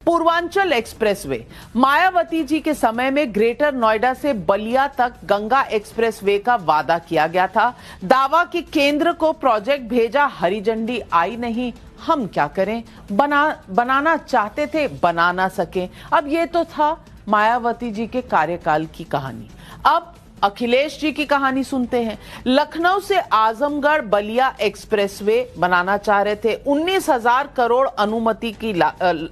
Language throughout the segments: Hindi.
पूर्वांचल एक्सप्रेसवे, मायावती जी के समय में ग्रेटर नोएडा से बलिया तक गंगा एक्सप्रेसवे का वादा किया गया था। दावा कि केंद्र को प्रोजेक्ट भेजा, हरी झंडी आई नहीं। हम क्या करें, बनाना चाहते थे, बना ना सके। अब ये तो था मायावती जी के कार्यकाल की कहानी। अब अखिलेश जी की कहानी सुनते हैं। लखनऊ से आजमगढ़ बलिया एक्सप्रेसवे बनाना चाह रहे थे। 19,000 करोड़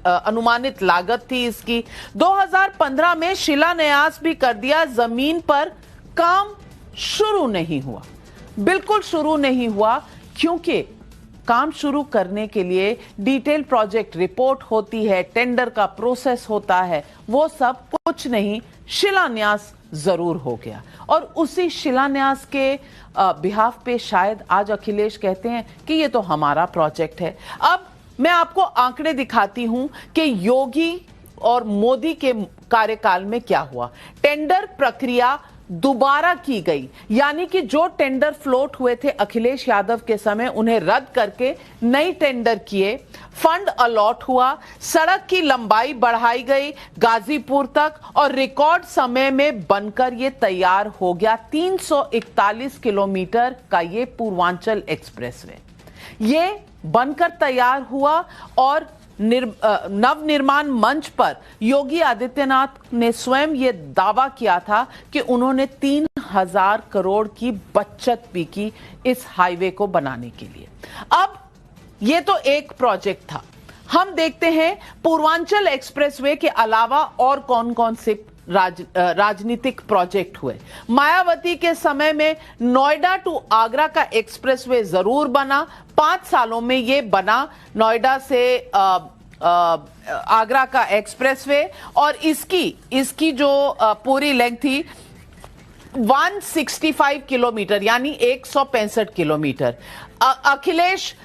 अनुमानित लागत थी इसकी। 2015 में शिलान्यास भी कर दिया, जमीन पर काम शुरू नहीं हुआ, बिल्कुल शुरू नहीं हुआ, क्योंकि काम शुरू करने के लिए डिटेल प्रोजेक्ट रिपोर्ट होती है, टेंडर का प्रोसेस होता है, वो सब कुछ नहीं। शिलान्यास जरूर हो गया और उसी शिलान्यास के बिहाफ पे शायद आज अखिलेश कहते हैं कि ये तो हमारा प्रोजेक्ट है। अब मैं आपको आंकड़े दिखाती हूं कि योगी और मोदी के कार्यकाल में क्या हुआ। टेंडर प्रक्रिया दोबारा की गई, यानी कि जो टेंडर फ्लोट हुए थे अखिलेश यादव के समय, उन्हें रद्द करके नई टेंडर किए। फंड अलॉट हुआ, सड़क की लंबाई बढ़ाई गई गाजीपुर तक और रिकॉर्ड समय में बनकर ये तैयार हो गया 341 किलोमीटर का ये पूर्वांचल एक्सप्रेसवे। ये बनकर तैयार हुआ और नवनिर्माण मंच पर योगी आदित्यनाथ ने स्वयं ये दावा किया था कि उन्होंने 3,000 करोड़ की बचत भी की इस हाईवे को बनाने के लिए। अब ये तो एक प्रोजेक्ट था। हम देखते हैं पूर्वांचल एक्सप्रेसवे के अलावा और कौन कौन से राजनीतिक प्रोजेक्ट हुए। मायावती के समय में नोएडा टू आगरा का एक्सप्रेसवे जरूर बना, 5 सालों में ये बना नोएडा से आगरा का एक्सप्रेसवे, और इसकी जो पूरी लेंथ थी 165 किलोमीटर, यानी 165 किलोमीटर। अखिलेश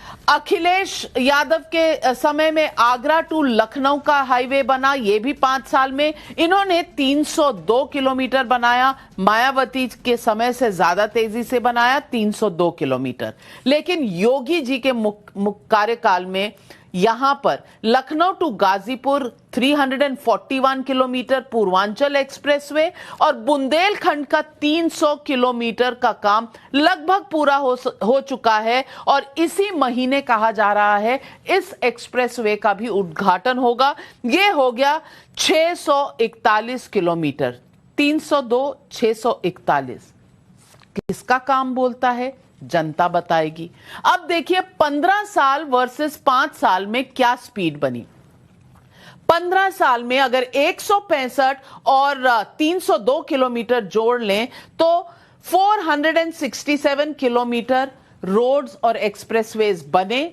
यादव के समय में आगरा टू लखनऊ का हाईवे बना, यह भी 5 साल में। इन्होंने 302 किलोमीटर बनाया, मायावती के समय से ज्यादा तेजी से बनाया 302 किलोमीटर। लेकिन योगी जी के कार्यकाल में यहां पर Lucknow to Ghazipur 341 kilometre Purvanchal expressway और बुंदेलखंड का 300 किलोमीटर का काम लगभग पूरा हो चुका है और इसी महीने कहा जा रहा है इस एक्सप्रेसवे का भी उद्घाटन होगा। यह हो गया 641 किलोमीटर, 302 641। किसका काम बोलता है, जनता बताएगी। अब देखिए 15 साल वर्सेस 5 साल में क्या स्पीड बनी। 15 साल में अगर 165 और 302 किलोमीटर जोड़ लें तो 467 किलोमीटर रोड्स और एक्सप्रेसवेज बने।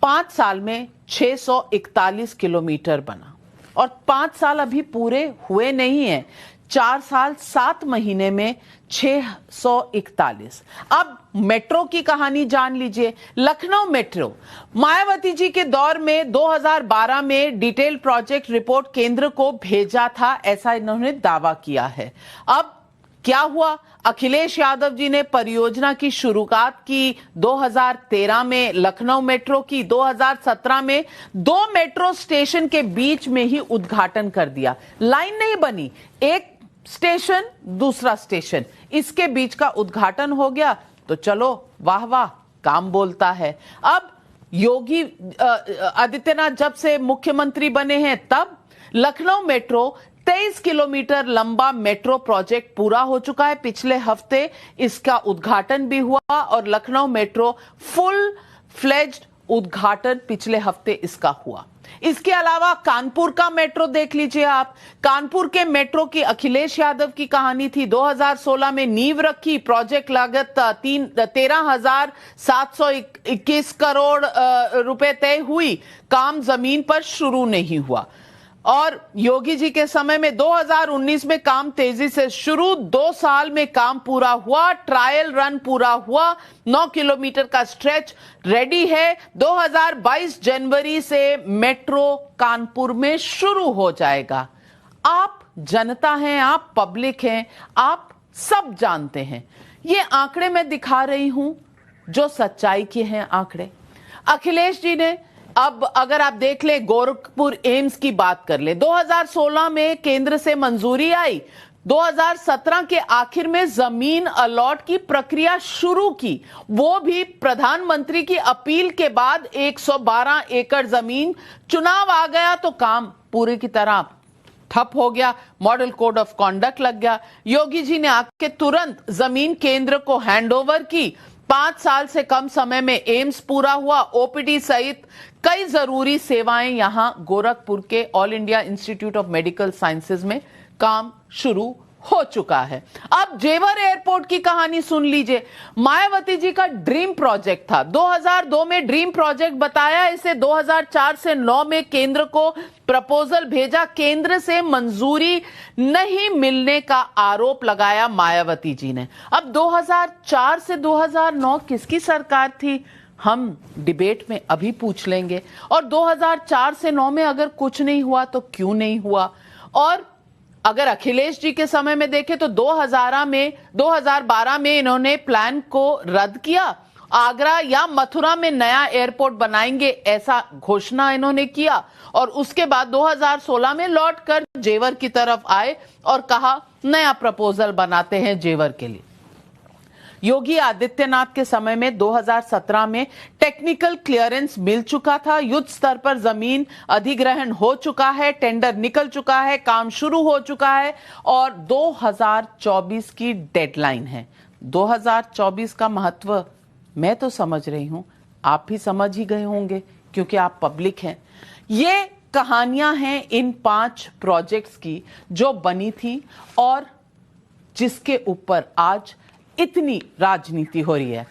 5 साल में 641 किलोमीटर बना और 5 साल अभी पूरे हुए नहीं हैं। 4 साल 7 महीने में 641। अब मेट्रो की कहानी जान लीजिए। लखनऊ मेट्रो मायावती जी के दौर में 2012 में डिटेल प्रोजेक्ट रिपोर्ट केंद्र को भेजा था, ऐसा इन्होंने दावा किया है। अब क्या हुआ, अखिलेश यादव जी ने परियोजना की शुरुआत की 2013 में, लखनऊ मेट्रो की 2017 में 2 मेट्रो स्टेशन के बीच में ही उद्घाटन कर दिया। लाइन नहीं बनी, एक स्टेशन दूसरा स्टेशन, इसके बीच का उद्घाटन हो गया। तो चलो वाह वाह, काम बोलता है। अब योगी आदित्यनाथ जब से मुख्यमंत्री बने हैं तब लखनऊ मेट्रो 23 किलोमीटर लंबा मेट्रो प्रोजेक्ट पूरा हो चुका है। पिछले हफ्ते इसका उद्घाटन भी हुआ और लखनऊ मेट्रो फुल फ्लेज्ड उद्घाटन पिछले हफ्ते इसका हुआ। इसके अलावा कानपुर का मेट्रो देख लीजिए आप। कानपुर के मेट्रो की अखिलेश यादव की कहानी थी। 2016 में नींव रखी, प्रोजेक्ट लागत 13,721 करोड़ रुपए तय हुई, काम जमीन पर शुरू नहीं हुआ। और योगी जी के समय में 2019 में काम तेजी से शुरू, 2 साल में काम पूरा हुआ, ट्रायल रन पूरा हुआ, 9 किलोमीटर का स्ट्रेच रेडी है। 2022 जनवरी से मेट्रो कानपुर में शुरू हो जाएगा। आप जनता हैं, आप पब्लिक हैं, आप सब जानते हैं। ये आंकड़े मैं दिखा रही हूं जो सच्चाई के हैं आंकड़े। अखिलेश जी ने अब अगर आप देख ले, गोरखपुर एम्स की बात कर ले, 2016 में केंद्र से मंजूरी आई, 2017 के आखिर में जमीन अलॉट की प्रक्रिया शुरू की, वो भी प्रधानमंत्री की अपील के बाद। 112 एकड़ जमीन, चुनाव आ गया तो काम पूरी की तरह ठप हो गया, मॉडल कोड ऑफ कॉन्डक्ट लग गया। योगी जी ने आके तुरंत जमीन केंद्र को हैंडओवर की। 5 साल से कम समय में एम्स पूरा हुआ, ओपीडी सहित कई जरूरी सेवाएं यहां गोरखपुर के all India institute of medical sciences में काम शुरू हो चुका है। अब जेवर एयरपोर्ट की कहानी सुन लीजिए। मायावती जी का ड्रीम प्रोजेक्ट था, 2002 में ड्रीम प्रोजेक्ट बताया इसे, 2004 से 9 में केंद्र को प्रपोजल भेजा, केंद्र से मंजूरी नहीं मिलने का आरोप लगाया मायावती जी ने। अब 2004 से 2009 किसकी सरकार थी, हम डिबेट में अभी पूछ लेंगे। और 2004 से 9 में अगर कुछ नहीं हुआ तो क्यों नहीं हुआ, और अगर अखिलेश जी के समय में देखें तो 2012 में इन्होंने प्लान को रद्द किया, आगरा या मथुरा में नया एयरपोर्ट बनाएंगे ऐसा घोषणा इन्होंने किया, और उसके बाद 2016 में लौटकर जेवर की तरफ आए और कहा नया प्रपोजल बनाते हैं जेवर के लिए। योगी आदित्यनाथ के समय में 2017 में टेक्निकल क्लियरेंस मिल चुका था, युद्ध स्तर पर जमीन अधिग्रहण हो चुका है, टेंडर निकल चुका है, काम शुरू हो चुका है और 2024 की डेडलाइन है। 2024 का महत्व मैं तो समझ रही हूं, आप भी समझ ही गए होंगे क्योंकि आप पब्लिक हैं। ये कहानियां हैं इन 5 प्रोजेक्ट्स की जो बनी थी और जिसके ऊपर आज इतनी राजनीति हो रही है।